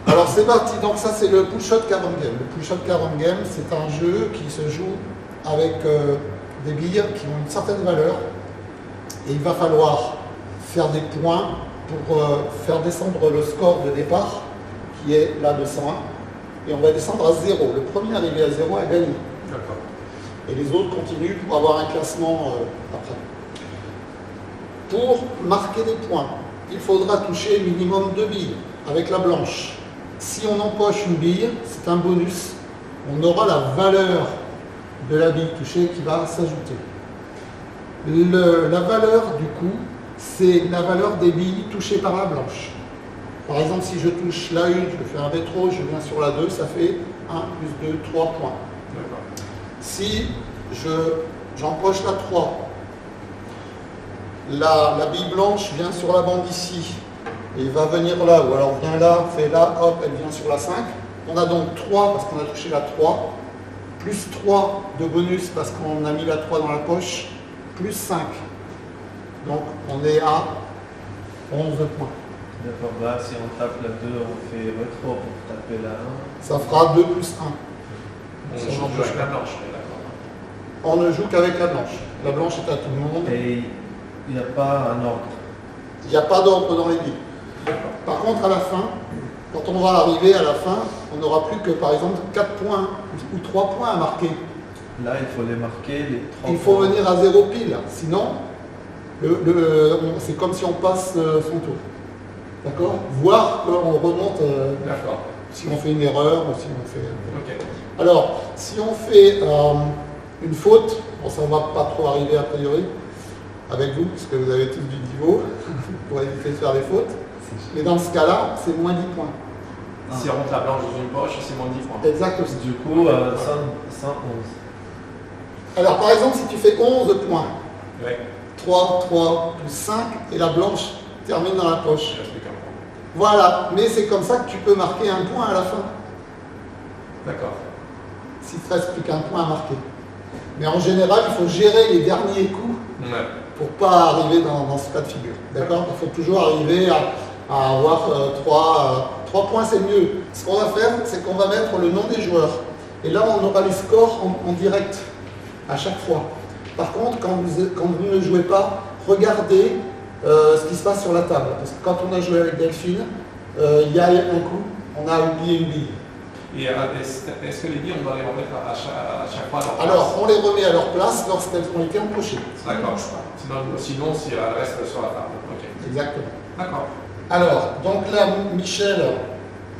Alors c'est parti, donc ça c'est le Pool Shot Carom Game. Le Pool Shot Carom Game, c'est un jeu qui se joue avec des billes qui ont une certaine valeur. Et il va falloir faire des points pour faire descendre le score de départ, qui est là de 101. Et on va descendre à 0. Le premier arrivé à 0 a gagné. D'accord. Et les autres continuent pour avoir un classement après. Pour marquer des points, il faudra toucher minimum 2 billes avec la blanche. Si on empoche une bille, c'est un bonus. On aura la valeur de la bille touchée qui va s'ajouter. La valeur du coup, c'est la valeur des billes touchées par la blanche. Par exemple, si je touche la 1, je fais un rétro, je viens sur la 2, ça fait 1 plus 2, 3 points. Si j'empoche la 3, la bille blanche vient sur la bande ici, et va venir là, ou alors vient là, fait là, hop, elle vient sur la 5. On a donc 3 parce qu'on a touché la 3, plus 3 de bonus parce qu'on a mis la 3 dans la poche, plus 5. Donc on est à 11 points. D'accord, bah si on tape la 2, on fait rétro pour taper la 1. Ça fera 2 plus 1. On joue avec la blanche, d'accord. On ne joue qu'avec la blanche. La blanche est à tout le monde. Et il n'y a pas un ordre. Il n'y a pas d'ordre dans les billes. Par contre, à la fin, quand on va arriver à la fin, on n'aura plus que par exemple 4 points ou 3 points à marquer. Là, il faut les marquer, les 3 Il faut points. venir à 0 pile, sinon c'est comme si on passe son tour. D'accord? Voire qu'on remonte D'accord. si on fait une erreur ou si on fait. Ok. Alors, si on fait une faute, bon, ça ne va pas trop arriver a priori avec vous, parce que vous avez tous du niveau pour éviter de faire des fautes. Mais dans ce cas-là, c'est moins 10 points. Si on rentre la blanche dans une poche, c'est moins 10 points. Exactement. Du coup, 111. Alors, par exemple, si tu fais 11 points, Ouais. 3 plus 5, et la blanche termine dans la poche. Je explique un point. Voilà, mais c'est comme ça que tu peux marquer un point à la fin, D'accord. s'il te reste plus qu'un point à marquer. Mais en général, il faut gérer les derniers coups Ouais. pour ne pas arriver dans ce cas de figure. D'accord? Il faut toujours arriver à avoir 3 points, c'est mieux. Ce qu'on va faire, c'est qu'on va mettre le nom des joueurs. Et là, on aura les scores en direct à chaque fois. Par contre, quand vous ne jouez pas, regardez ce qui se passe sur la table. Parce que quand on a joué avec Delphine, il y a un coup, on a oublié une bille. Et est-ce que les billes, on doit les remettre à chaque fois à leur place? Alors, on les remet à leur place lorsqu'elles ont été empochées. D'accord. Sinon, si elles restent sur la table. Ok. Exactement. D'accord. Alors, donc là, Michel,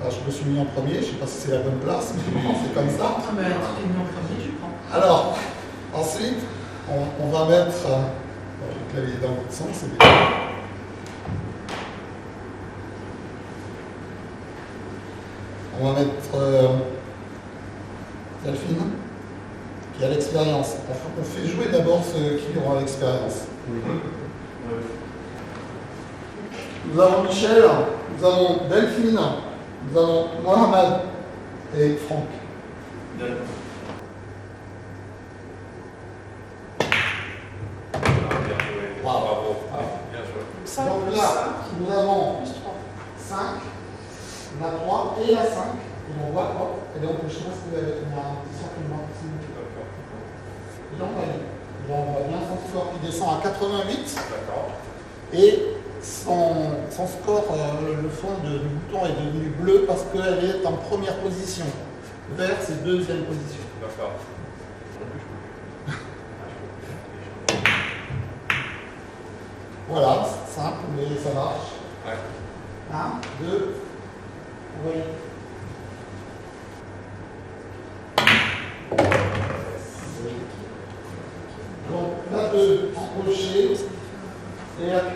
je me suis mis en premier, je ne sais pas si c'est la bonne place, mais bon, c'est comme ça. Ah ben, tu es mis en premier, je prends. Alors, ensuite, on va mettre. Je vais clavier dans l'autre sens, c'est bien. On va mettre Delphine, qui a l'expérience. On fait jouer d'abord ceux qui auront l'expérience. Nous avons Michel, nous avons Delphine, nous avons Mohamed et Franck. Bravo. Bien joué. Ça, Donc plus là, ça, nous avons plus 3. 5, la 3 et la 5. Et on voit, hop, et donc je pense qu'on a un petit cercle noir ici. Et donc on voit bien son score qui descend à 88. D'accord. Et son score, le fond du bouton est devenu bleu parce qu'elle est en première position. Vert, c'est deuxième position. D'accord. Voilà, c'est simple, mais ça marche. Ouais. 1, 2, oui. Donc la 2 empochée et la 3.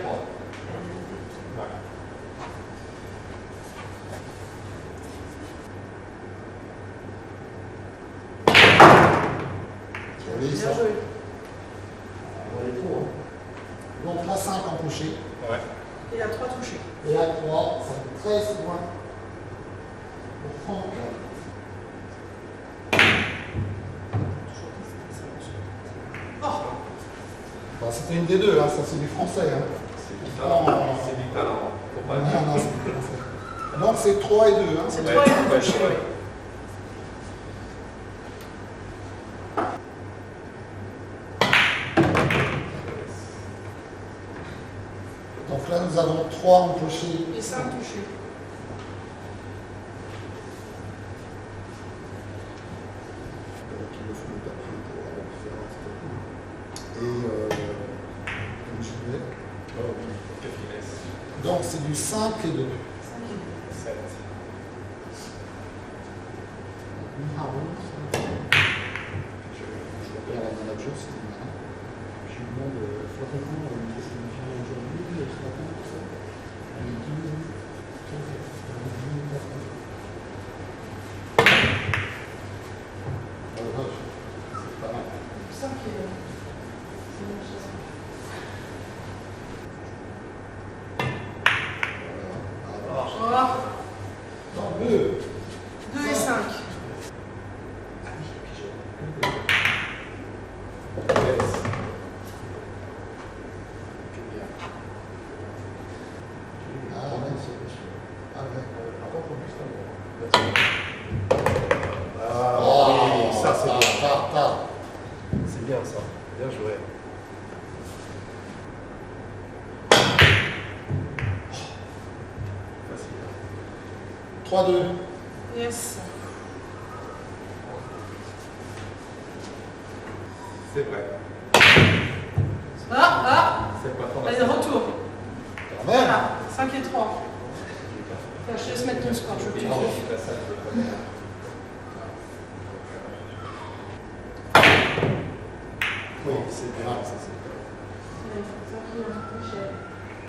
Joli, ça. Bien joué. On va les tours, hein. Donc la 5 empochée Ouais. Et à 3 touchés. et la 3, ça fait 13 points pour Franck. Bon, c'était une des deux, hein. Ça c'est du français. Hein. C'est du talent. C'est du talent. Faut pas Non, dire. non, c'est du français. Donc c'est 3 et 2. Hein. C'est 3 et 2 crochets, oui. Donc là, nous avons 3 empochés. Et 5 touchés. Donc c'est du 5 et 2. 7. Ah oui, je repère la manager, c'était malin. Je lui demande, il faut répondre à une question de vie aujourd'hui, ce matin, tout ça. Elle me dit, c'est pas mal. 5 et 2. C'est une chose. Voilà. Non, 2. 2 et 5. C'est bien ça. Bien joué. Facile. 3-2. Yes. C'est vrai. C'est pas trop Allez, retour. Quand même. Voilà. 5 et 3. Tiens, je te laisse mettre ton score. Je veux que tu le fasses. Oui, c'est bien. Ça, c'est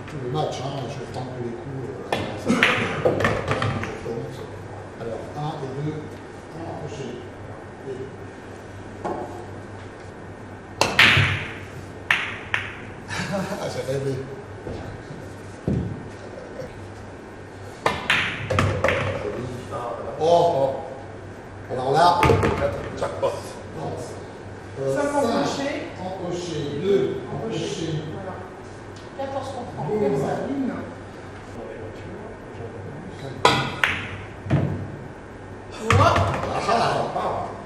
tout le match, hein, je tente tous les coups. Alors, 1 et 2, 1 empoché. J'ai rêvé. Oh. Alors là, Jackpot. 5 empochés. empoché, 2 empoché. Voilà. 14 qu'on prend. Comme ça, bim. Voilà.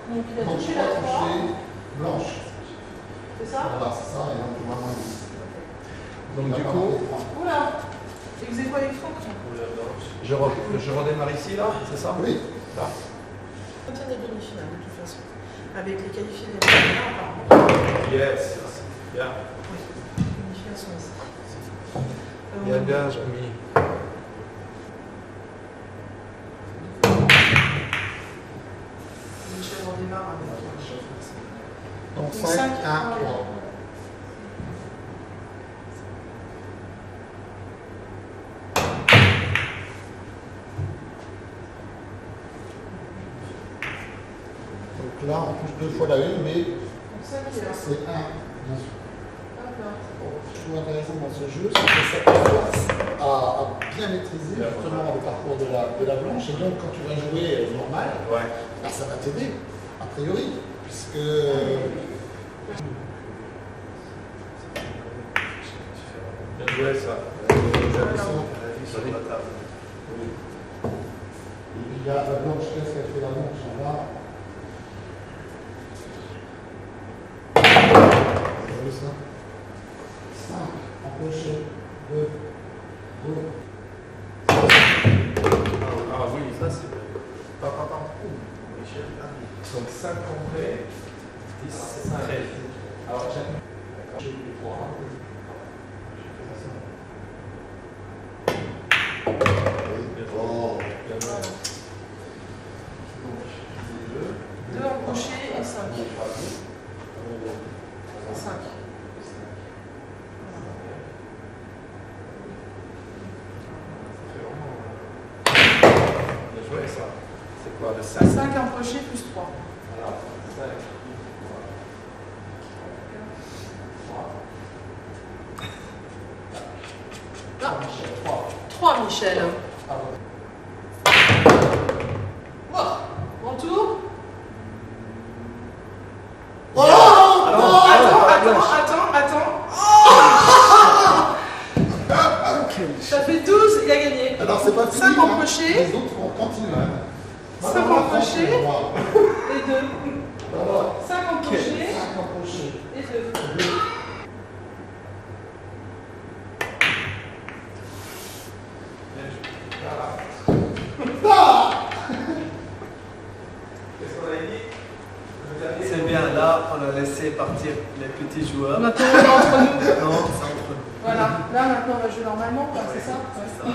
Donc il a Donc touché 3 la 3. touchés, blanche. C'est ça? Voilà, c'est ça, et donc moins 10. Donc du coup, Oula. Ex aequo avec Franck. je redémarre ici là, c'est ça? Oui. Là. On tient des demi-finales de toute façon. Avec les qualifiés des demi-finales, apparemment. Yes. Bien. Oui. Les demi-finales sont ici. Bien, bien, Jamy. Michel redémarre avec. Donc Donc 5, 5, 1, 3. Donc là, on touche 2 fois la une, mais Donc 5 est là. c'est 1, bien sûr. D'accord. Ce qui est intéressant dans ce jeu, c'est que ça te force à bien maîtriser justement le parcours de la blanche. Et donc, quand tu vas jouer normal, Ouais. bah, ça va t'aider, a priori, puisque Bien joué ça. Sur la table. il y a la blanche, qu'est-ce qu'elle fait la blanche en bas? Vous avez ça? 5, empoché, 2, 2. Ah oui, ça c'est bien. Attends. Michel, Donc 5 complets, 10, 13. Alors j'ai eu les 3. Oh. Deux empochés et 5. 5. Bien joué ça. C'est quoi le 5? 5 empochés plus 3. Voilà, 5. 3, Michel. Bon tour. Oh Attends. Ça fait 12, il a gagné. Alors c'est pas fini. 5 hein. empochés. crochets. Les autres vont continuer. 50 crochets. Voilà. Et 2. Voilà. 50 crochets. 50 crochets. Et 2. Qu'est-ce qu'on a dit? C'est bien, là, on a laissé partir les petits joueurs. Maintenant, on est entre nous. Non, c'est entre nous. Voilà. Là, maintenant, on va jouer normalement, quoi, c'est ça? C'est ça.